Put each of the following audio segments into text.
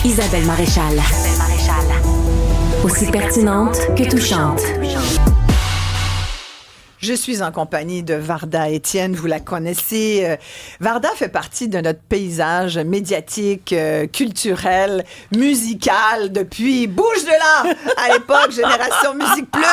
Isabelle Maréchal. Aussi pertinente que touchante. Je suis en compagnie de Varda Étienne, vous la connaissez. Varda fait partie de notre paysage médiatique, culturel, musical depuis Bouge de là, à l'époque Génération Musique Plus.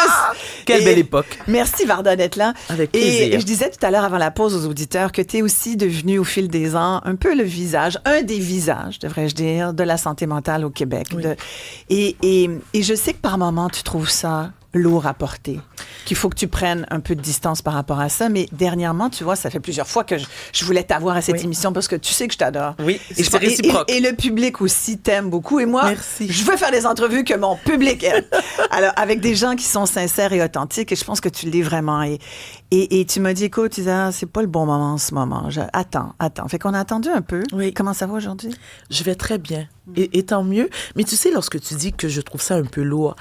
Quelle belle époque. Merci Varda d'être là. Avec plaisir. Et je disais tout à l'heure avant la pause aux auditeurs que tu es aussi devenu au fil des ans un peu le visage, un des visages, devrais-je dire, de la santé mentale au Québec. Oui. Et je sais que par moments tu trouves ça lourd à porter, qu'il faut que tu prennes un peu de distance par rapport à ça. Mais dernièrement, tu vois, ça fait plusieurs fois que je voulais t'avoir à cette émission parce que tu sais que je t'adore. Oui, c'est réciproque. Et le public aussi t'aime beaucoup. Et moi, Merci. Je veux faire des entrevues que mon public aime. Alors, avec des gens qui sont sincères et authentiques. Et je pense que tu l'es vraiment. Et tu m'as dit, écoute, tu disais, c'est pas le bon moment en ce moment. Attends. Fait qu'on a attendu un peu. Oui. Comment ça va aujourd'hui? Je vais très bien. Et tant mieux. Mais tu sais, lorsque tu dis que je trouve ça un peu lourd,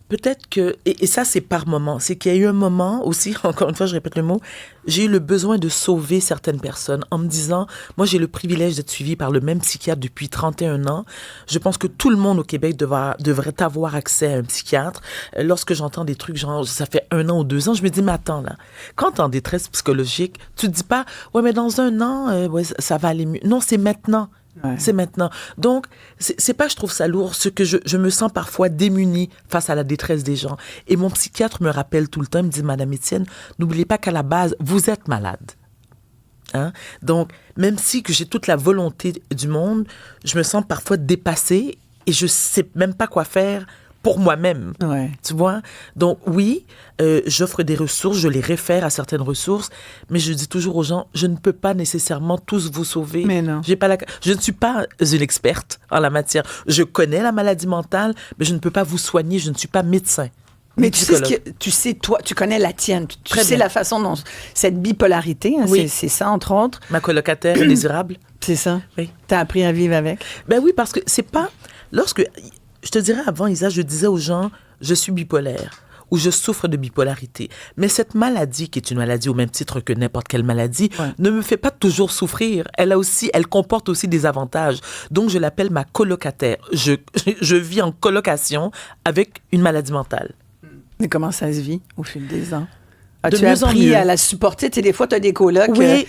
peut-être que, et ça c'est par moment, c'est qu'il y a eu un moment aussi, encore une fois je répète le mot, j'ai eu le besoin de sauver certaines personnes en me disant, moi j'ai le privilège d'être suivie par le même psychiatre depuis 31 ans. Je pense que tout le monde au Québec devrait avoir accès à un psychiatre. Lorsque j'entends des trucs genre, ça fait 1 an ou 2 ans, je me dis, mais attends là, quand t'es en détresse psychologique, tu te dis pas, ouais mais dans 1 an, ouais, ça va aller mieux. Non, c'est maintenant. Ouais. C'est maintenant. Donc, c'est pas que je trouve ça lourd, ce que je me sens parfois démunie face à la détresse des gens. Et mon psychiatre me rappelle tout le temps, il me dit, Madame Étienne, n'oubliez pas qu'à la base, vous êtes malade. Hein? Donc, même si que j'ai toute la volonté du monde, je me sens parfois dépassée et je sais même pas quoi faire pour moi-même, tu vois. Donc oui, j'offre des ressources, je les réfère à certaines ressources, mais je dis toujours aux gens, je ne peux pas nécessairement tous vous sauver. Mais non. Je ne suis pas une experte en la matière. Je connais la maladie mentale, mais je ne peux pas vous soigner, je ne suis pas médecin. Mais tu sais, toi, tu connais la tienne. Tu sais la façon dont cette bipolarité, hein, oui. c'est ça, entre autres. Ma colocataire est désirable. C'est ça. Oui. T'as appris à vivre avec. Ben oui, parce que c'est pas... Je te dirais avant, Isa, je disais aux gens, je suis bipolaire ou je souffre de bipolarité. Mais cette maladie, qui est une maladie au même titre que n'importe quelle maladie, ne me fait pas toujours souffrir. Elle comporte aussi des avantages. Donc, je l'appelle ma colocataire. Je vis en colocation avec une maladie mentale. Mais comment ça se vit au fil des ans? De mieux en appris mieux. à la supporter? Des fois, tu as des colocs. Oui.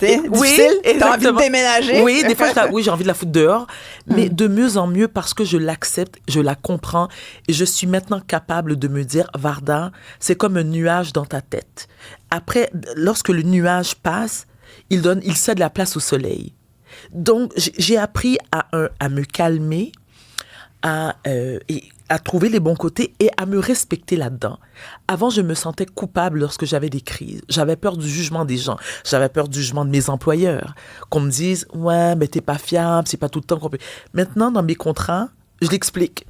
Difficile? T'as envie de déménager? Oui, des fois, j'ai envie de la foutre dehors. Mais de mieux en mieux parce que je l'accepte, je la comprends. Et je suis maintenant capable de me dire, Varda, c'est comme un nuage dans ta tête. Après, lorsque le nuage passe, il cède la place au soleil. Donc, j'ai appris à me calmer, à trouver les bons côtés et à me respecter là-dedans. Avant, je me sentais coupable lorsque j'avais des crises. J'avais peur du jugement des gens. J'avais peur du jugement de mes employeurs. Qu'on me dise, ouais, mais t'es pas fiable, c'est pas tout le temps qu'on peut... Maintenant, dans mes contrats, je l'explique.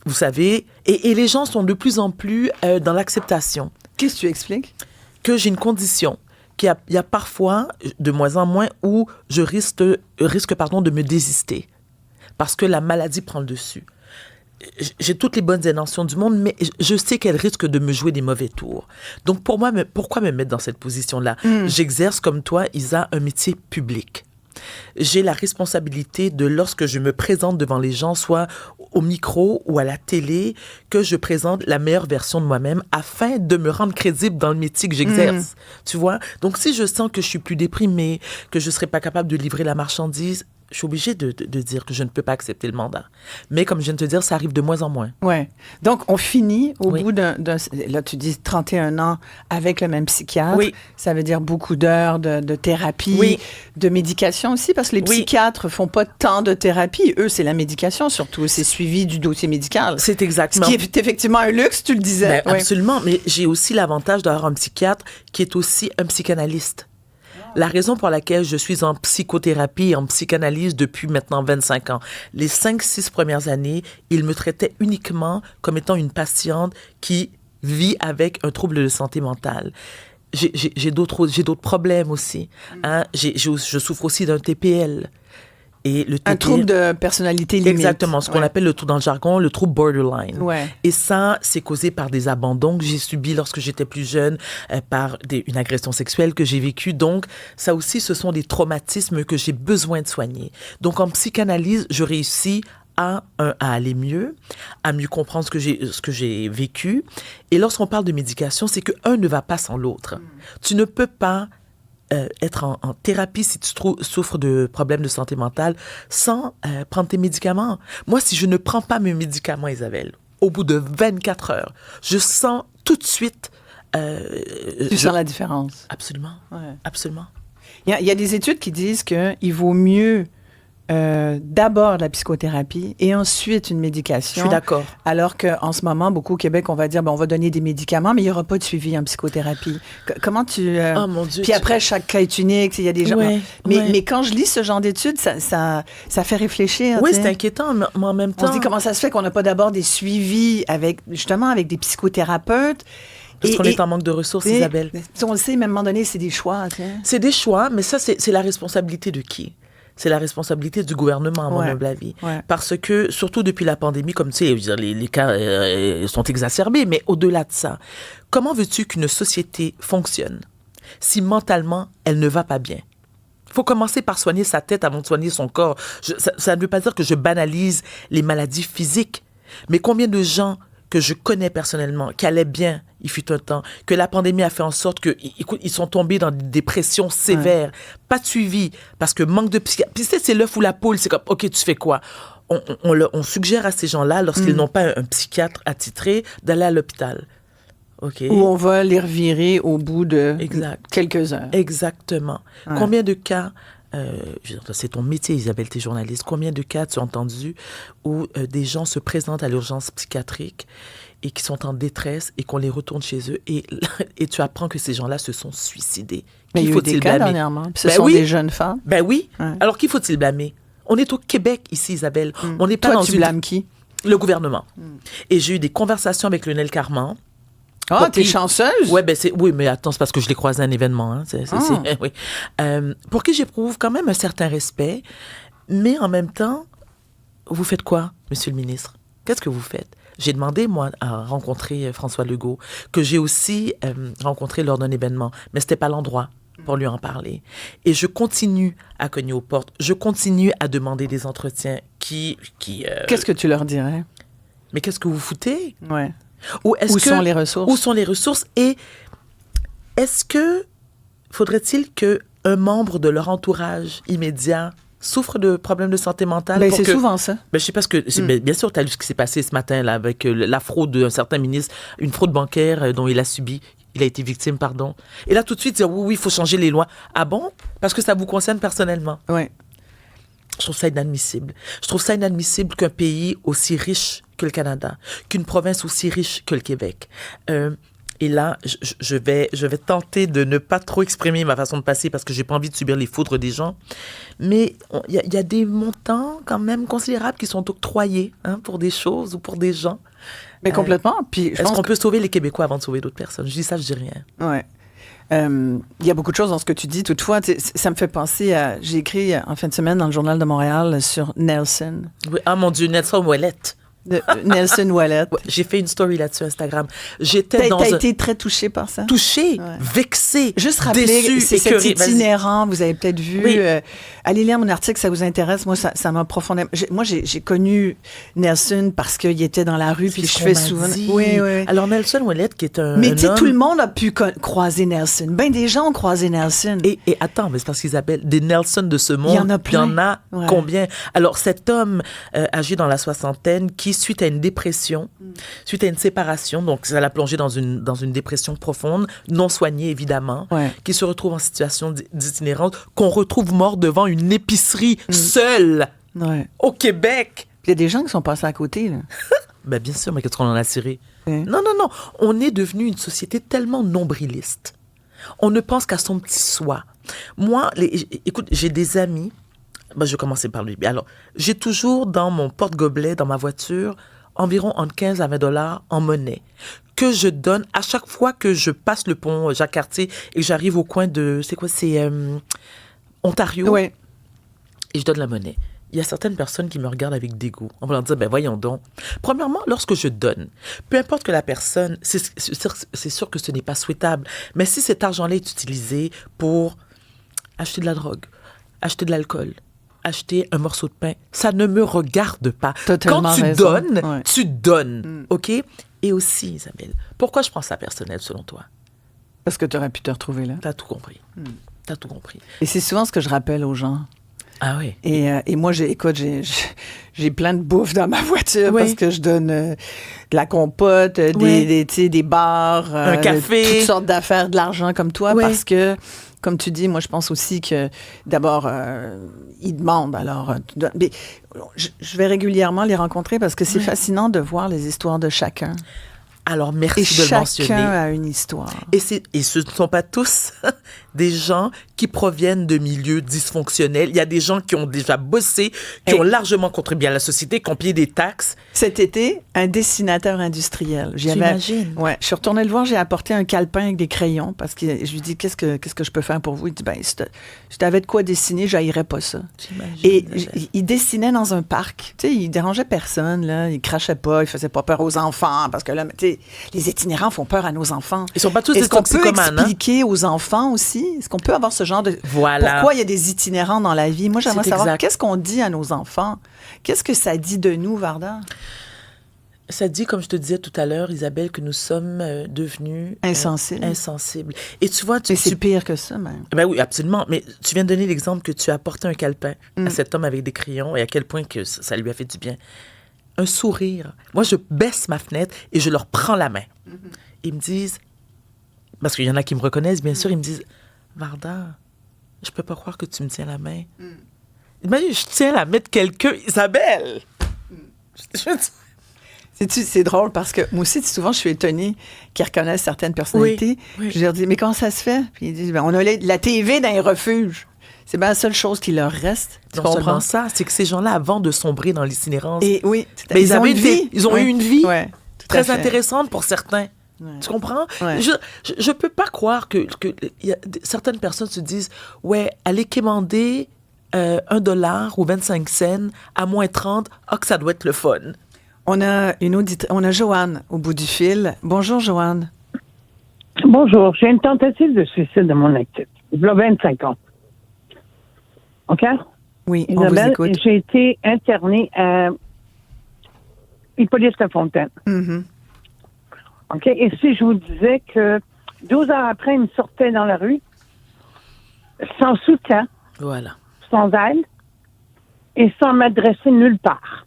Vous savez, et les gens sont de plus en plus dans l'acceptation. Qu'est-ce que tu expliques? Que j'ai une condition. Il y a parfois, de moins en moins, où je risque de me désister. Parce que la maladie prend le dessus. J'ai toutes les bonnes intentions du monde, mais je sais qu'elle risque de me jouer des mauvais tours. Donc, pour moi, pourquoi me mettre dans cette position-là? J'exerce, comme toi, Isa, un métier public. J'ai la responsabilité de, lorsque je me présente devant les gens, soit au micro ou à la télé, que je présente la meilleure version de moi-même afin de me rendre crédible dans le métier que j'exerce. Tu vois? Donc, si je sens que je suis plus déprimée, que je ne serai pas capable de livrer la marchandise, je suis obligée de dire que je ne peux pas accepter le mandat. Mais comme je viens de te dire, ça arrive de moins en moins. Ouais. Donc, on finit au bout d'un... Là, tu dis 31 ans avec le même psychiatre. Oui. Ça veut dire beaucoup d'heures de thérapie, de médication aussi, parce que les psychiatres font pas tant de thérapie. Eux, c'est la médication surtout. C'est suivi du dossier médical. C'est exactement. Ce qui est effectivement un luxe, tu le disais. Ben, absolument. Mais j'ai aussi l'avantage d'avoir un psychiatre qui est aussi un psychanalyste. La raison pour laquelle je suis en psychothérapie, en psychanalyse depuis maintenant 25 ans, les 5-6 premières années, il me traitait uniquement comme étant une patiente qui vit avec un trouble de santé mentale. J'ai d'autres problèmes aussi. Hein. Je souffre aussi d'un TPL. Et le Un TPM, trouble de personnalité limite. exactement, ce qu'on appelle dans le jargon le trouble borderline. Ouais. Et ça, c'est causé par des abandons que j'ai subis lorsque j'étais plus jeune, par une agression sexuelle que j'ai vécue. Donc, ça aussi, ce sont des traumatismes que j'ai besoin de soigner. Donc, en psychanalyse, je réussis à aller mieux, à mieux comprendre ce que j'ai vécu. Et lorsqu'on parle de médication, c'est qu'un ne va pas sans l'autre. Tu ne peux pas être en thérapie si tu souffres de problèmes de santé mentale sans prendre tes médicaments. Moi, si je ne prends pas mes médicaments, Isabelle, au bout de 24 heures, je sens tout de suite... Tu sens la différence. Absolument, Ouais. absolument. Il y a des études qui disent qu'il vaut mieux d'abord la psychothérapie et ensuite une médication. Je suis d'accord. Alors qu'en ce moment, beaucoup au Québec, on va dire, on va donner des médicaments, mais il n'y aura pas de suivi en psychothérapie. Comment tu... Oh mon Dieu. Puis après, chaque cas est unique. Il y a des gens... Ouais, mais, ouais. mais quand je lis ce genre d'études, ça fait réfléchir. Oui, tu sais. c'est inquiétant, mais en même temps... On se dit comment ça se fait qu'on n'a pas d'abord des suivis avec des psychothérapeutes. Parce qu'on est en manque de ressources, Isabelle. On le sait, mais à un moment donné, c'est des choix. Tu sais. C'est des choix, mais ça, c'est la responsabilité de qui? C'est la responsabilité du gouvernement, à mon humble avis. Ouais. Parce que, surtout depuis la pandémie, comme tu sais, je veux dire, les cas sont exacerbés, mais au-delà de ça, comment veux-tu qu'une société fonctionne si mentalement, elle ne va pas bien? Il faut commencer par soigner sa tête avant de soigner son corps. Ça ne veut pas dire que je banalise les maladies physiques, mais combien de gens que je connais personnellement, qui allaient bien, il fut un temps, que la pandémie a fait en sorte que, écoute, ils sont tombés dans des dépressions sévères, pas de suivi, parce que manque de psychiatre. Puis c'est l'œuf ou la poule, c'est comme, OK, tu fais quoi? On suggère à ces gens-là, lorsqu'ils n'ont pas un psychiatre attitré, d'aller à l'hôpital. OK. Où on va les revirer au bout de quelques heures. Exactement. Ouais. Combien de cas... je veux dire, c'est ton métier, Isabelle, t'es journaliste. Combien de cas tu as entendu où des gens se présentent à l'urgence psychiatrique et qui sont en détresse et qu'on les retourne chez eux et tu apprends que ces gens-là se sont suicidés? Mais il y a eu des cas dernièrement. Puis ce sont des jeunes femmes. Ben oui. Ouais. Alors, qui faut-il blâmer? On est au Québec ici, Isabelle. On n'est pas Toi, dans tu blâmes qui? Le gouvernement. Et j'ai eu des conversations avec Lionel Carman. Ah, t'es chanceuse? Ouais, oui, mais attends, c'est parce que je l'ai croisé à un événement. Hein. Oui. Pour qui j'éprouve quand même un certain respect, mais en même temps, vous faites quoi, monsieur le ministre? Qu'est-ce que vous faites? J'ai demandé, moi, à rencontrer François Legault, que j'ai aussi rencontré lors d'un événement, mais c'était pas l'endroit pour lui en parler. Et je continue à cogner aux portes. Je continue à demander des entretiens Qu'est-ce que tu leur dirais? Mais qu'est-ce que vous foutez? Ouais. Où sont les ressources? Où sont les ressources? Et est-ce que faudrait-il qu'un membre de leur entourage immédiat souffre de problèmes de santé mentale? Ben, c'est souvent ça. Ben, je sais pas ce que... Bien sûr, tu as lu ce qui s'est passé ce matin là, avec la fraude d'un certain ministre, une fraude bancaire dont il a été victime, pardon. Et là, tout de suite, dire oui, il faut changer les lois. Ah bon? Parce que ça vous concerne personnellement. Oui. Je trouve ça inadmissible. Je trouve ça inadmissible qu'un pays aussi riche que le Canada, qu'une province aussi riche que le Québec. Et là, je vais tenter de ne pas trop exprimer ma façon de passer parce que j'ai pas envie de subir les foudres des gens. Mais il y a des montants quand même considérables qui sont octroyés pour des choses ou pour des gens. Mais complètement. Puis, est-ce qu'on peut sauver les Québécois avant de sauver d'autres personnes? Je dis ça, je dis rien. Ouais. Il y a beaucoup de choses dans ce que tu dis. Toutefois, ça me fait penser à... J'ai écrit en fin de semaine dans le Journal de Montréal sur Nelson. Oui. Ah mon Dieu, Nelson Ouellette. Nelson Ouellette. Ouais, j'ai fait une story là-dessus Instagram. T'as été très touchée par ça? Touchée, vexée, juste rappeler, déçue, c'est cet écœurée. itinérant, vous avez peut-être vu. Oui. Allez lire mon article, ça vous intéresse. Moi, ça m'a profondément... Moi, j'ai connu Nelson parce qu'il était dans la rue, puis je fais souvent... Oui. Alors, Nelson Ouellette, qui est un Mais tu sais, homme... tout le monde a pu croiser Nelson. Ben des gens ont croisé Nelson. Et attends, mais c'est parce qu'Isabelle, des Nelson de ce monde, il y en a plein. Il y en a combien? Alors, cet homme âgé dans la soixantaine qui, suite à une dépression, suite à une séparation, donc ça l'a plongé dans une dépression profonde, non soignée évidemment, qui se retrouve en situation d'itinérance, qu'on retrouve mort devant une épicerie seule au Québec. Il y a des gens qui sont passés à côté, là. Ben bien sûr, mais qu'est-ce qu'on en a tiré? Non. On est devenu une société tellement nombriliste. On ne pense qu'à son petit soi. Moi, écoute, j'ai des amis, je vais commencer par lui. Alors, j'ai toujours dans mon porte-gobelet, dans ma voiture, environ entre 15 à 20 $ en monnaie que je donne à chaque fois que je passe le pont Jacques-Cartier et que j'arrive au coin de... C'est quoi? C'est Ontario. Oui. Et je donne la monnaie. il y a certaines personnes qui me regardent avec dégoût. On va leur dire, ben voyons donc. Premièrement, lorsque je donne, peu importe que la personne, c'est sûr que ce n'est pas souhaitable, mais si cet argent-là est utilisé pour acheter de la drogue, acheter de l'alcool, acheter un morceau de pain, ça ne me regarde pas. Totalement Quand tu raison. donnes, Ouais. tu donnes, OK? Et aussi, Isabelle, pourquoi je prends ça personnel selon toi? Parce que tu aurais pu te retrouver là. T'as tout compris. T'as tout compris. Et c'est souvent ce que je rappelle aux gens. Ah oui. Et moi, j'ai plein de bouffe dans ma voiture Oui. parce que je donne de la compote, Oui. des bars, Un café. toutes sortes d'affaires, de l'argent comme toi, Oui. parce que, comme tu dis, moi, je pense aussi que, d'abord, ils demandent. Alors, mais je vais régulièrement les rencontrer parce que c'est fascinant de voir les histoires de chacun. Alors, merci Et de le mentionner. chacun a une histoire. Et ce ne sont pas tous des gens qui proviennent de milieux dysfonctionnels. Il y a des gens qui ont déjà bossé, qui ont largement contribué à la société, qui ont payé des taxes. Cet été, un dessinateur industriel. J'imagine. Ouais, je suis retournée le voir, j'ai apporté un calepin avec des crayons parce que je lui dis qu'est-ce que je peux faire pour vous. Il dit ben si tu avais de quoi dessiner, j'haïrais pas ça. J'imagine. Et il dessinait dans un parc. Tu sais, il dérangeait personne là, il crachait pas, il faisait pas peur aux enfants parce que là, tu sais, les itinérants font peur à nos enfants. Ils sont pas tous Est-ce des qu'on peut toxicomanes, hein? expliquer aux enfants aussi? Est-ce qu'on peut avoir ce genre de... Voilà. Pourquoi il y a des itinérants dans la vie? Moi, j'aimerais C'est savoir exact. qu'est-ce qu'on dit à nos enfants? Qu'est-ce que ça dit de nous, Varda? Ça dit, comme je te disais tout à l'heure, Isabelle, que nous sommes devenus Insensibles. insensibles. Et tu vois, Mais c'est pire que ça, même. Ben oui, absolument. Mais tu viens de donner l'exemple que tu as apporté un calepin à cet homme avec des crayons et à quel point que ça lui a fait du bien. Un sourire. Moi, je baisse ma fenêtre et je leur prends la main. Ils me disent, parce qu'il y en a qui me reconnaissent, bien sûr, ils me disent, Varda, je peux pas croire que tu me tiens la main. Imagine, je tiens la main de quelqu'un, Isabelle. C'est drôle parce que moi aussi, souvent, je suis étonnée qu'ils reconnaissent certaines personnalités. Oui. Je leur dis, mais comment ça se fait? Puis ils disent, ben, on a la TV dans les refuges. C'est bien la seule chose qui leur reste. Tu Non comprends? seulement ça, c'est que ces gens-là, avant de sombrer dans l'itinérance, Et oui, mais ils avaient ont une vie. ils ont Ouais. eu une vie Ouais, tout à très fait. intéressante pour certains. Ouais. Tu comprends? Ouais. Je peux pas croire que certaines personnes se disent, ouais, aller quémander $1 ou 25 cents à moins 30, que ça doit être le fun. On a Joanne au bout du fil. Bonjour, Joanne. Bonjour, j'ai une tentative de suicide de mon actif. Il y a 25 ans. OK? Oui, on vous Isabelle, écoute. j'ai été internée à Hippolyte-Lafontaine. Mhm. OK? Et si je vous disais que 12 heures après, il me sortait dans la rue, sans soutien, Voilà. sans aide, et sans m'adresser nulle part.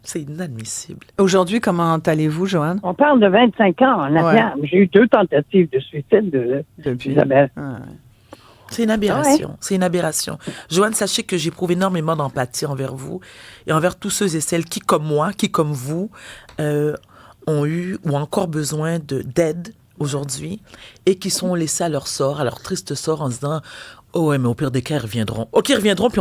C'est inadmissible. Aujourd'hui, comment allez-vous, Joanne? On parle de 25 ans en arrière. J'ai eu 2 tentatives de suicide Depuis. Isabelle. Ah, C'est une aberration. C'est une aberration. Joanne, sachez que j'éprouve énormément d'empathie envers vous et envers tous ceux et celles qui, comme moi, qui, comme vous, ont eu ou encore besoin d'aide aujourd'hui et qui sont laissés à leur sort, à leur triste sort en se disant « Oh ouais, mais au pire des cas, ils reviendront. » OK, ils reviendront, puis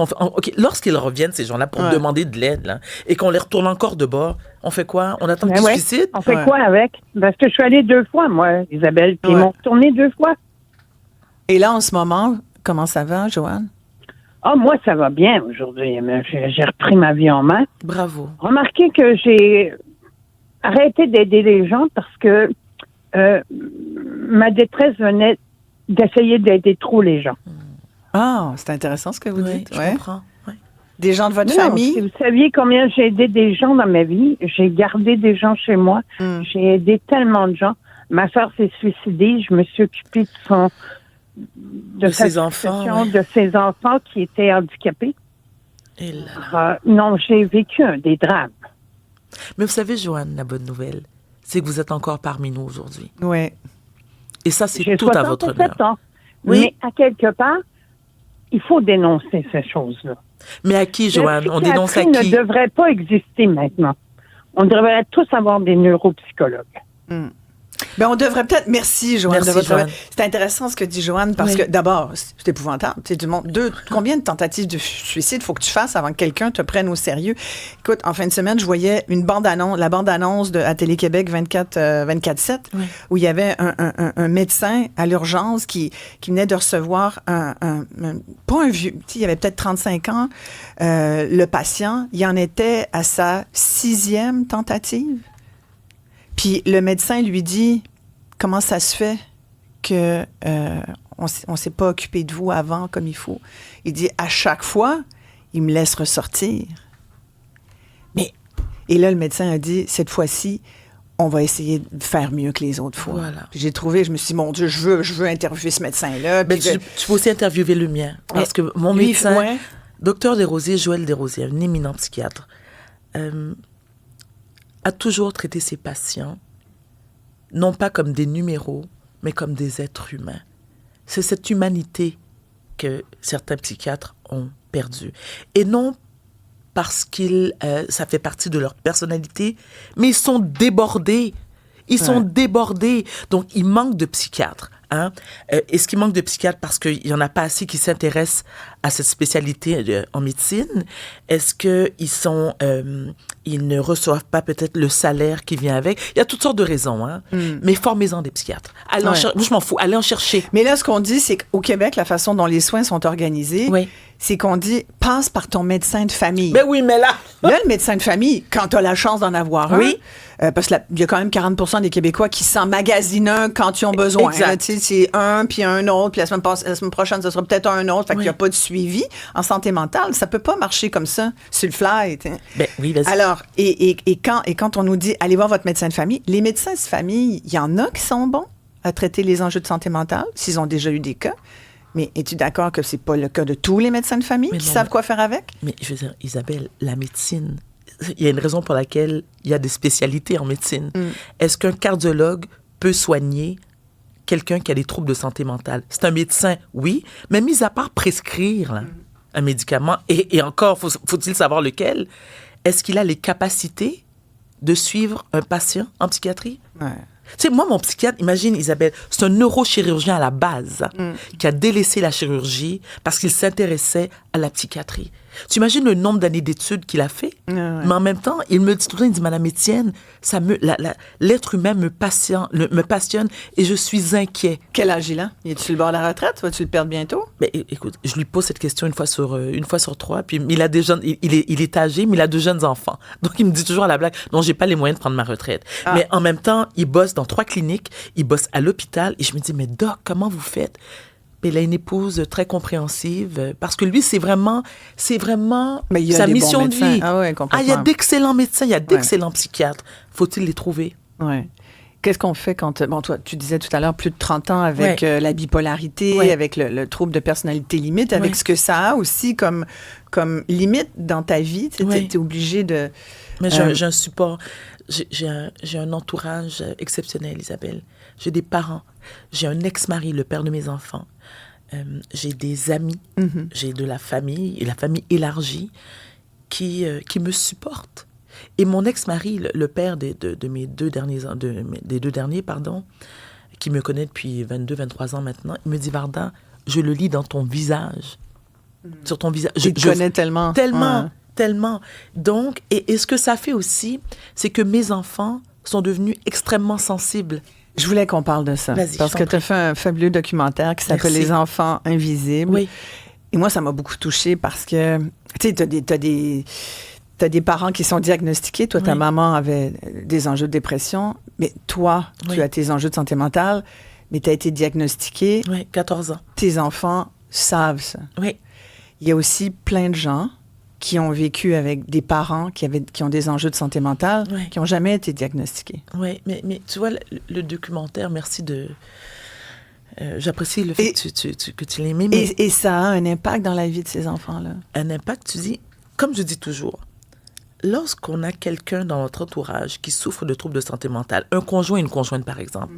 lorsqu'ils reviennent, ces gens-là, pour demander de l'aide, là, et qu'on les retourne encore de bord, on fait quoi? On attend qu'ils se suicident? On fait quoi avec? Parce que je suis allée 2 fois, moi, Isabelle, puis ils m'ont retourné 2 fois. Et là, en ce moment, comment ça va, Joanne? Ah, moi, ça va bien aujourd'hui. J'ai repris ma vie en main. Bravo. Remarquez que j'ai arrêté d'aider les gens parce que ma détresse venait d'essayer d'aider trop les gens. Ah, c'est intéressant ce que vous Oui, dites. je Ouais. comprends. Ouais. Des gens de votre Non, famille? si vous saviez combien j'ai aidé des gens dans ma vie, j'ai gardé des gens chez moi, j'ai aidé tellement de gens. Ma soeur s'est suicidée, je me suis occupée de ses enfants, situation, de ses enfants qui étaient handicapés. Et là, là. Non, j'ai vécu des drames. Mais vous savez, Joanne, la bonne nouvelle, c'est que vous êtes encore parmi nous aujourd'hui. Oui. Et ça, c'est J'ai tout à votre 67 honneur. ans. Oui. Mais à quelque part, il faut dénoncer ces choses-là. Mais à qui, Joanne? On dénonce à La psychiatrie qui? ne devrait pas exister maintenant. On devrait tous avoir des neuropsychologues. Ben, on devrait peut-être... Merci, Joanne. Merci, Joanne. C'est intéressant ce que dit Joanne, parce que d'abord, c'est épouvantable. Tu sais, du monde, combien de tentatives de suicide faut que tu fasses avant que quelqu'un te prenne au sérieux? Écoute, en fin de semaine, je voyais la bande-annonce à Télé-Québec 24/7, où il y avait un médecin à l'urgence qui venait de recevoir pas un vieux, tu sais, il avait peut-être 35 ans, le patient, il en était à sa 6e tentative. Puis le médecin lui dit, comment ça se fait que on s'est pas occupé de vous avant comme il faut? Il dit, à chaque fois, il me laisse ressortir. Et là, le médecin a dit, cette fois-ci, on va essayer de faire mieux que les autres fois. Voilà. Puis je me suis dit, mon Dieu, je veux interviewer ce médecin-là. Ben, tu peux aussi interviewer le mien. Parce que mon médecin, Dr Desrosiers, Joël Desrosiers, un éminent psychiatre, a toujours traité ses patients, non pas comme des numéros, mais comme des êtres humains. C'est cette humanité que certains psychiatres ont perdue. Et non parce ça fait partie de leur personnalité, mais ils sont débordés. Ils sont débordés. Donc, il manque de psychiatres. Hein? Est-ce qu'il manque de psychiatres parce qu'il n'y en a pas assez qui s'intéressent à cette spécialité en médecine? Est-ce qu'ils ne reçoivent pas peut-être le salaire qui vient avec? Il y a toutes sortes de raisons. Hein? Mais formez-en des psychiatres. Moi, je m'en fous. Allez en chercher. Mais là, ce qu'on dit, c'est qu'au Québec, la façon dont les soins sont organisés, c'est qu'on dit, passe par ton médecin de famille. Ben oui, mais là... Là, le médecin de famille, quand tu as la chance d'en avoir un, parce qu'il y a quand même 40% des Québécois qui s'en magasinent un quand ils ont besoin. Là, c'est un, puis un autre, puis la semaine prochaine, ce sera peut-être un autre. Fait qu'il n'y a pas de suivi en santé mentale. Ça peut pas marcher comme ça, sur le fly. Ben oui, vas-y. Alors, et quand on nous dit, allez voir votre médecin de famille, les médecins de famille, il y en a qui sont bons à traiter les enjeux de santé mentale, s'ils ont déjà eu des cas. Mais es-tu d'accord que c'est pas le cas de tous les médecins de famille qui savent quoi faire avec? Mais je veux dire, Isabelle, la médecine, il y a une raison pour laquelle il y a des spécialités en médecine. Est-ce qu'un cardiologue peut soigner quelqu'un qui a des troubles de santé mentale? C'est un médecin, oui, mais mis à part prescrire un médicament, et encore, faut-il savoir lequel, est-ce qu'il a les capacités de suivre un patient en psychiatrie? Tu sais, moi, mon psychiatre, imagine, Isabelle, c'est un neurochirurgien à la base qui a délaissé la chirurgie parce qu'il s'intéressait à la psychiatrie. Tu imagines le nombre d'années d'études qu'il a fait? Mais en même temps, il me dit tout le temps, il dit, Madame Étienne, l'être humain me passionne et je suis inquiet. Quel âge il a? Il est-tu sur le bord de la retraite? Vas-tu le perdre bientôt? Mais écoute, je lui pose cette question une fois sur 3, puis il a des jeunes, il est âgé, mais il a 2 jeunes enfants. Donc, il me dit toujours à la blague, non, j'ai pas les moyens de prendre ma retraite. Mais en même temps, il bosse dans 3 cliniques, il bosse à l'hôpital, et je me dis, mais Doc, comment vous faites? Puis il a une épouse très compréhensive, parce que lui, c'est vraiment sa mission de vie. Il y a d'excellents médecins, il y a d'excellents psychiatres. Faut-il les trouver? Oui. Qu'est-ce qu'on fait quand... Bon, toi, tu disais tout à l'heure, plus de 30 ans avec la bipolarité, avec le trouble de personnalité limite, avec ce que ça a aussi comme limite dans ta vie. Tu es obligé de... Mais j'ai un support. J'ai un entourage exceptionnel, Isabelle. J'ai des parents. J'ai un ex-mari, le père de mes enfants. J'ai des amis. J'ai de la famille, et la famille élargie, qui me supporte. Et mon ex-mari, le père des 2 derniers, qui me connaît depuis 22, 23 ans maintenant, il me dit, Varda, je le lis dans ton visage. Sur ton visage. Je connais tellement. Tellement. Donc, et ce que ça fait aussi, c'est que mes enfants sont devenus extrêmement sensibles. Je voulais qu'on parle de ça. Parce que tu as fait un fabuleux documentaire qui s'appelle Les enfants invisibles. Oui. Et moi, ça m'a beaucoup touchée parce que, tu sais, t'as des parents qui sont diagnostiqués. Toi, ta maman avait des enjeux de dépression. Mais toi, tu as tes enjeux de santé mentale. Mais tu as été diagnostiquée. Oui, 14 ans. Tes enfants savent ça. Oui. Il y a aussi plein de gens qui ont vécu avec des parents qui ont des enjeux de santé mentale, qui n'ont jamais été diagnostiqués. Oui, mais tu vois, le documentaire, merci de... j'apprécie le fait que tu l'aies aimé. Mais et ça a un impact dans la vie de ces enfants-là. Un impact, tu dis, comme je dis toujours, lorsqu'on a quelqu'un dans notre entourage qui souffre de troubles de santé mentale, un conjoint, une conjointe par exemple,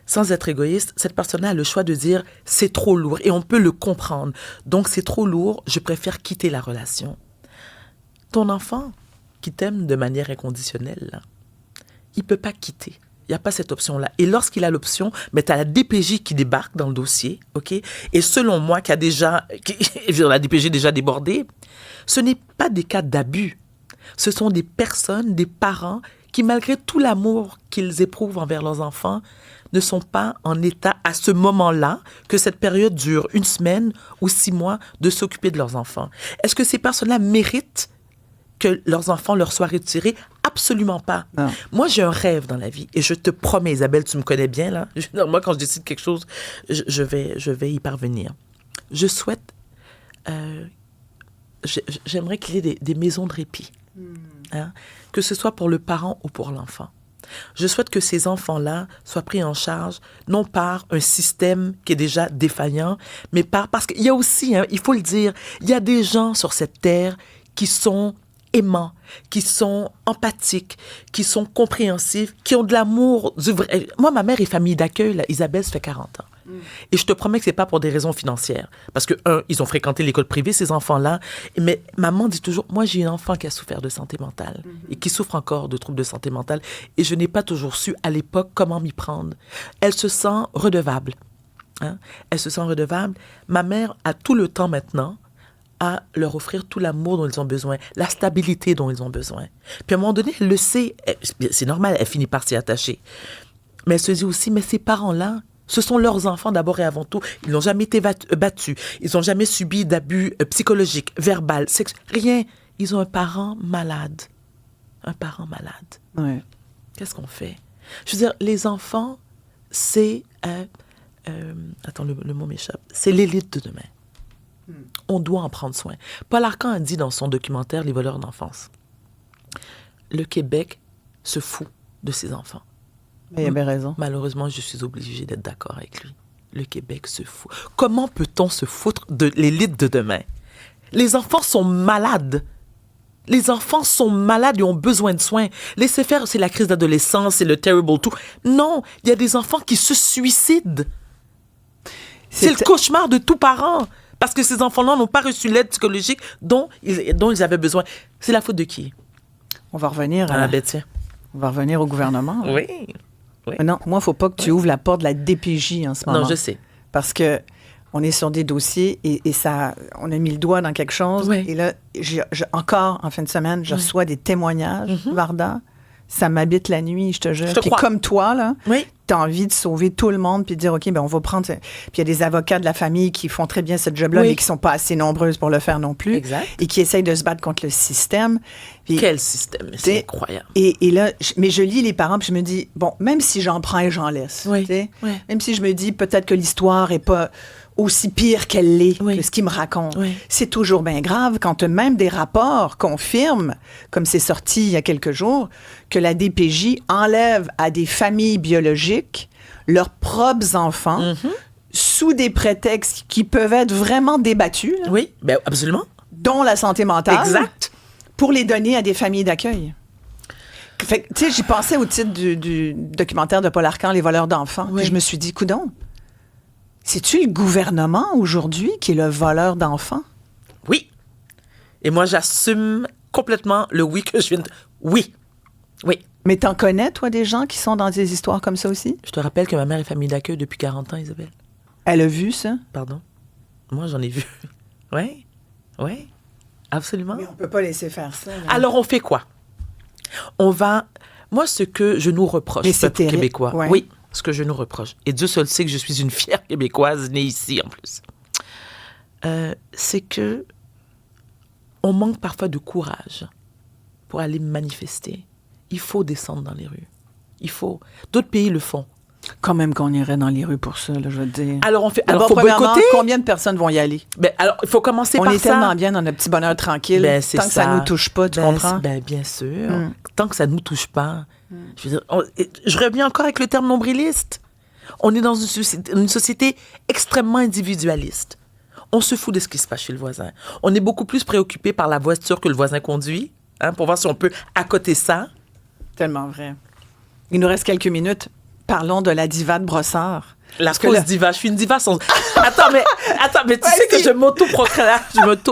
sans être égoïste, cette personne-là a le choix de dire « c'est trop lourd » et on peut le comprendre. Donc, c'est trop lourd, je préfère quitter la relation. Ton enfant qui t'aime de manière inconditionnelle, là, il ne peut pas quitter. Il n'y a pas cette option-là. Et lorsqu'il a l'option, tu as la DPJ qui débarque dans le dossier, OK? Et selon moi, la DPJ est déjà débordée, ce n'est pas des cas d'abus. Ce sont des personnes, des parents qui, malgré tout l'amour qu'ils éprouvent envers leurs enfants, ne sont pas en état, à ce moment-là, que cette période dure 1 semaine ou 6 mois, de s'occuper de leurs enfants. Est-ce que ces personnes-là méritent que leurs enfants leur soient retirés? Absolument pas. Non. Moi, j'ai un rêve dans la vie. Et je te promets, Isabelle, tu me connais bien, là. Moi, quand je décide quelque chose, je vais y parvenir. Je souhaite... j'aimerais qu'il y ait des maisons de répit. Hein? Que ce soit pour le parent ou pour l'enfant. Je souhaite que ces enfants-là soient pris en charge, non par un système qui est déjà défaillant, mais parce qu'il y a aussi, hein, il faut le dire, il y a des gens sur cette terre qui sont aimants, qui sont empathiques, qui sont compréhensifs, qui ont de l'amour du vrai. Moi, ma mère est famille d'accueil, là. Isabelle, ça fait 40 ans. Et je te promets que c'est pas pour des raisons financières. Parce que, ils ont fréquenté l'école privée, ces enfants-là. Mais maman dit toujours, moi, j'ai un enfant qui a souffert de santé mentale et qui souffre encore de troubles de santé mentale. Et je n'ai pas toujours su, à l'époque, comment m'y prendre. Elle se sent redevable. Hein? Elle se sent redevable. Ma mère a tout le temps maintenant à leur offrir tout l'amour dont ils ont besoin, la stabilité dont ils ont besoin. Puis à un moment donné, elle le sait. C'est normal, elle finit par s'y attacher. Mais elle se dit aussi, mais ces parents-là, ce sont leurs enfants d'abord et avant tout. Ils n'ont jamais été battus. Ils n'ont jamais subi d'abus psychologiques, verbal, sexuels. Rien. Ils ont un parent malade. Un parent malade. Ouais. Qu'est-ce qu'on fait? Je veux dire, les enfants, c'est... attends, le mot m'échappe. C'est l'élite de demain. On doit en prendre soin. Paul Arcand a dit dans son documentaire « Les voleurs d'enfance », le Québec se fout de ses enfants. Il avait raison. Malheureusement, je suis obligée d'être d'accord avec lui. Le Québec se fout. Comment peut-on se foutre de l'élite de demain? Les enfants sont malades. Les enfants sont malades et ont besoin de soins. Laissez faire, c'est la crise d'adolescence, c'est le terrible tout. Non, il y a des enfants qui se suicident. C'est le cauchemar de tout parent. Parce que ces enfants-là n'ont pas reçu l'aide psychologique dont ils avaient besoin. C'est la faute de qui? On va revenir on va revenir au gouvernement. Oui. Non, moi, il ne faut pas que tu ouvres la porte de la DPJ en ce moment. Non, je sais. Parce que on est sur des dossiers et ça, on a mis le doigt dans quelque chose. Oui. Et là, encore en fin de semaine, je reçois des témoignages, Varda. Ça m'habite la nuit, je te jure. Je te crois. Comme toi, là, Oui. tu as envie de sauver tout le monde puis de dire, OK, ben on va prendre... Puis il y a des avocats de la famille qui font très bien ce job-là, Oui. mais qui sont pas assez nombreuses pour le faire non plus. Exact. Et qui essayent de se battre contre le système. Puis, Quel système? C'est incroyable. Et là, mais je lis les parents, puis je me dis, bon, même si j'en prends et j'en laisse, Oui. tu sais, Oui. même si je me dis peut-être que l'histoire est pas aussi pire qu'elle l'est, Oui. que ce qu'ils me racontent, Oui. c'est toujours bien grave quand même des rapports confirment, comme c'est sorti il y a quelques jours, que la DPJ enlève à des familles biologiques leurs propres enfants sous des prétextes qui peuvent être vraiment débattus, là, Oui, ben absolument. dont la santé mentale. Exact. Pour les donner à des familles d'accueil. Fait que, tu sais, j'y pensais au titre du documentaire de Paul Arcand, Les voleurs d'enfants. Oui. Puis je me suis dit, coudonc, c'est-tu le gouvernement aujourd'hui qui est le voleur d'enfants? Oui. Et moi, j'assume complètement le oui que je viens de... Oui. Oui. Mais t'en connais, toi, des gens qui sont dans des histoires comme ça aussi? Je te rappelle que ma mère est famille d'accueil depuis 40 ans, Isabelle. Elle a vu ça? Pardon? Moi, j'en ai vu. Oui. Oui. Absolument. Mais on peut pas laisser faire ça. là. Alors, on fait quoi? On va... Moi, ce que je nous reproche, Mais c'est peuple terrible. québécois, Ouais. oui, ce que je nous reproche, et Dieu seul sait que je suis une fière Québécoise née ici, en plus, c'est que on manque parfois de courage pour aller manifester. Il faut descendre dans les rues. Il faut. D'autres pays le font. Quand même qu'on irait dans les rues pour ça, là, je veux dire. Alors, on fait... D'abord, Alors, faut premièrement, boycotter. combien de personnes vont y aller? Ben, alors, il faut commencer On par est ça. tellement bien dans notre petit bonheur tranquille, Ben, c'est tant que ça nous touche pas, tu comprends? Ben, bien sûr. Tant que ça nous touche pas. Je veux dire, je reviens encore avec le terme nombriliste. On est dans une société extrêmement individualiste. On se fout de ce qui se passe chez le voisin. On est beaucoup plus préoccupé par la voiture que le voisin conduit, hein, pour voir si on peut accoter ça. Tellement vrai. Il nous reste quelques minutes. Parlons de la diva de Brossard. La Parce que fausse là- diva. Je suis une diva sans... Attends, mais tu sais que je m'auto-proclame.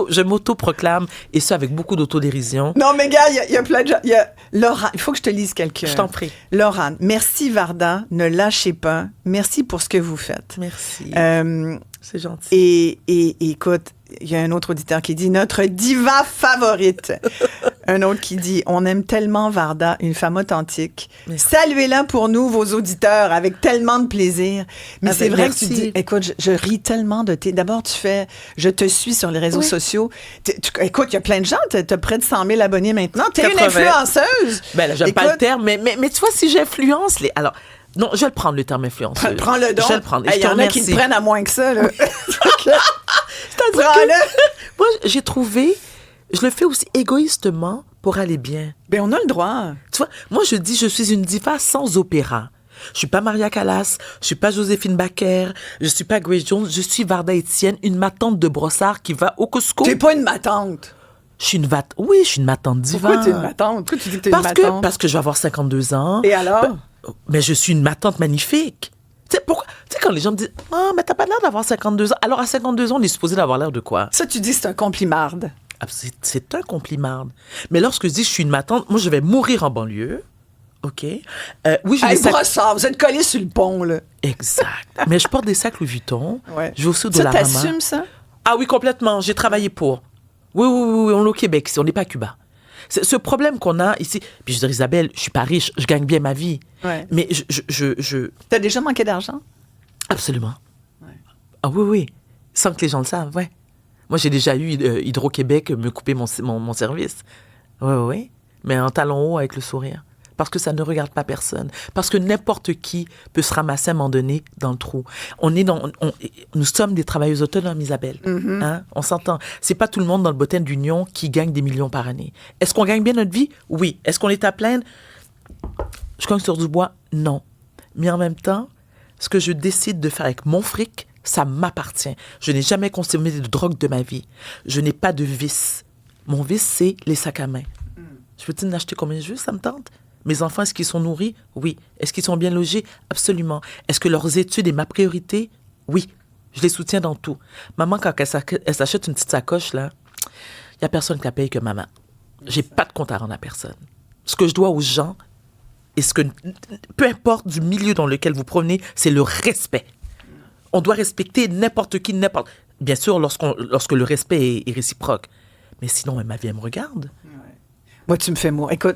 Je m'auto-proclame. Et ça avec beaucoup d'autodérision. Non, mais gars, il y a plein de gens. Il y a Laurent, il faut que je te lise quelqu'un. Je t'en prie. Laurent, merci Varda, ne lâchez pas. Merci pour ce que vous faites. Merci. C'est gentil. Et écoute, il y a un autre auditeur qui dit notre diva favorite. Un autre qui dit on aime tellement Varda, une femme authentique. Merci. Saluez-la pour nous, vos auditeurs, avec tellement de plaisir. Mais c'est vrai merci. que tu dis, écoute, je ris tellement de tes. D'abord, tu fais, je te suis sur les réseaux sociaux. Écoute, il y a plein de gens, t'as près de 100 000 abonnés maintenant. T'es une 80. influenceuse. Ben là, j'aime pas Écoute, le terme, mais tu vois, si j'influence les... Alors, non, je vais le prendre, le terme influenceuse. Prends-le donc. Je vais le prendre. Il y en a qui le prennent à moins que ça, là. C'est-à-dire Prends-le. que, moi, j'ai trouvé, je le fais aussi égoïstement pour aller bien. Ben, on a le droit. Tu vois, moi, je dis, je suis une diva sans opéra. Je suis pas Maria Callas, je suis pas Joséphine Baker, je suis pas Grace Jones, je suis Varda Étienne, une matante de brossard qui va au Costco. T'es pas une matante. Je suis une matante diva. Pourquoi t'es une matante? Pourquoi tu dis que t'es une matante? Parce que je vais avoir 52 ans. Et alors? Mais je suis une matante magnifique. Tu sais, pourquoi? Tu sais, quand les gens me disent, ah, mais t'as pas l'air d'avoir 52 ans. Alors, à 52 ans, on est supposé d'avoir l'air de quoi? Ça, tu dis c'est un complimarde. Ah, c'est un compliment. Mais lorsque je dis je suis une matante, moi, je vais mourir en banlieue. OK? Oui, j'ai Hey, des sacs... brossard, vous êtes collés sur le pont, là. Exact. Mais je porte des sacs Louis Vuitton. Ouais. Je vais aussi au Ça, Dollarama. t'assumes ça? Ah oui, complètement. J'ai travaillé pour. Oui, on est au Québec ici. On n'est pas à Cuba. C'est ce problème qu'on a ici. Puis je dis, Isabelle, je suis pas riche. Je gagne bien ma vie. Ouais. Mais je... T'as déjà manqué d'argent? Absolument. Ah oui. Sans que les gens le savent, ouais. Moi, j'ai déjà eu Hydro-Québec me couper mon service. Oui. Mais en talon haut avec le sourire. Parce que ça ne regarde pas personne. Parce que n'importe qui peut se ramasser à un moment donné dans le trou. Nous sommes des travailleuses autonomes, Isabelle. Hein? On s'entend. C'est pas tout le monde dans le bottin d'union qui gagne des millions par année. Est-ce qu'on gagne bien notre vie? Oui. Est-ce qu'on est à plaindre? Je cogne sur du bois? Non. Mais en même temps, ce que je décide de faire avec mon fric, ça m'appartient. Je n'ai jamais consommé de drogue de ma vie. Je n'ai pas de vice. Mon vice, c'est les sacs à main. Je peux-tu en acheter combien je veux? Ça me tente. Mes enfants, est-ce qu'ils sont nourris? Oui. Est-ce qu'ils sont bien logés? Absolument. Est-ce que leurs études est ma priorité? Oui. Je les soutiens dans tout. Maman, quand elle s'achète une petite sacoche, là, il n'y a personne qui la paye que maman. J'ai pas de compte à rendre à personne. Ce que je dois aux gens, et peu importe du milieu dans lequel vous provenez, c'est le respect. On doit respecter n'importe qui, n'importe... Bien sûr, lorsque le respect est réciproque. Mais sinon, ma vie, elle me regarde. Moi, tu me fais mourir. Écoute,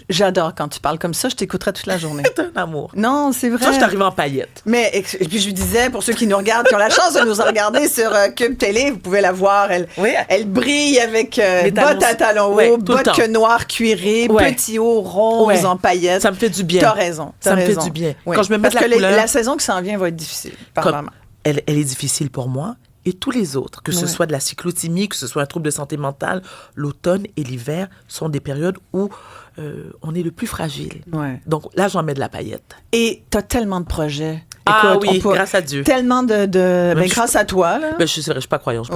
j'adore quand tu parles comme ça. Je t'écouterai toute la journée. C'est un amour. Non, c'est vrai. Toi, je t'arrive en paillettes. Mais, et puis je lui disais, pour ceux qui nous regardent, qui ont la chance de nous regarder sur Cube Télé, vous pouvez la voir. Elle brille avec bottes à talons hauts, bottes noires cuirées, petits hauts roses en paillettes. Ça me fait du bien. T'as raison. Ça me fait du bien. Oui. Quand je me mets Parce de la que couleur... la saison qui s'en vient va être difficile, apparemment. Elle est difficile pour moi et tous les autres, que ce soit de la cyclothymie, que ce soit un trouble de santé mentale. L'automne et l'hiver sont des périodes où on est le plus fragile. Ouais. Donc là, j'en mets de la paillette. Et t'as tellement de projets. Ah Écoute, oui, grâce à Dieu. Tellement grâce à toi, là. Ben, je suis pas croyante.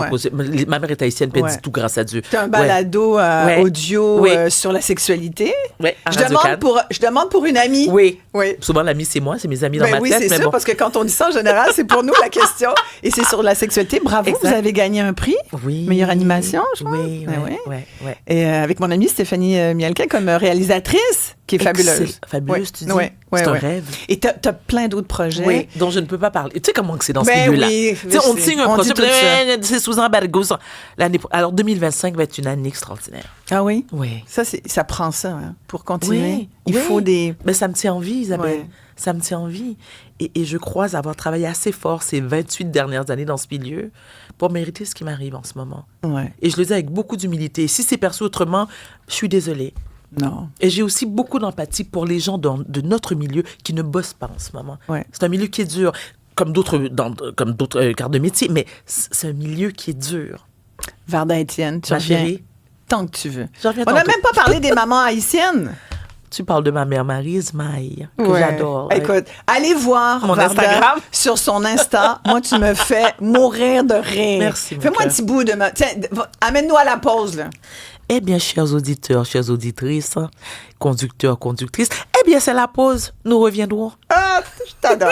Ma mère est haïtienne, puis elle dit tout grâce à Dieu. Tu as un balado audio sur la sexualité. Oui, je demande pour une amie. Oui. Souvent, l'ami, c'est moi, c'est mes amis dans ma tête. Oui, c'est sûr, parce que quand on dit ça, en général, c'est pour nous la question. Et c'est sur la sexualité. Bravo, vous avez gagné un prix. Oui. Meilleure animation, je crois. Oui. Et avec mon amie Stéphanie Mielquin comme réalisatrice, qui est fabuleuse. Fabuleuse, tu dis? C'est un rêve. Et tu as plein d'autres projets. Dont je ne peux pas parler. Tu sais comment c'est dans ce milieu-là? On signe un projet, c'est sous embargo. Alors, 2025 va être une année extraordinaire. Ah oui? Oui. Ça prend ça, hein, pour continuer. Oui. Il faut des... Mais ça me tient en vie, Isabelle. Ouais. Ça me tient en vie. Et je crois avoir travaillé assez fort ces 28 dernières années dans ce milieu pour mériter ce qui m'arrive en ce moment. Ouais. Et je le dis avec beaucoup d'humilité. Et si c'est perçu autrement, je suis désolée. Non. Et j'ai aussi beaucoup d'empathie pour les gens de notre milieu qui ne bossent pas en ce moment. Ouais. C'est un milieu qui est dur, comme d'autres quarts de métier, mais c'est un milieu qui est dur. Varda Étienne, tu Ma reviens chérie. tant que tu veux. Je reviens On n'a tantôt. même pas parlé des mamans haïtiennes. Tu parles de ma mère Maryse Maille, que j'adore. Écoute, allez voir Mon Varda Instagram. sur son Insta. Moi, tu me fais mourir de rire. Merci, mon Fais-moi un cœur. petit bout de ma... Tiens, amène-nous à la pause, là. Eh bien, chers auditeurs, chères auditrices, conducteurs, conductrices, eh bien, c'est la pause. Nous reviendrons. Ah, je t'adore.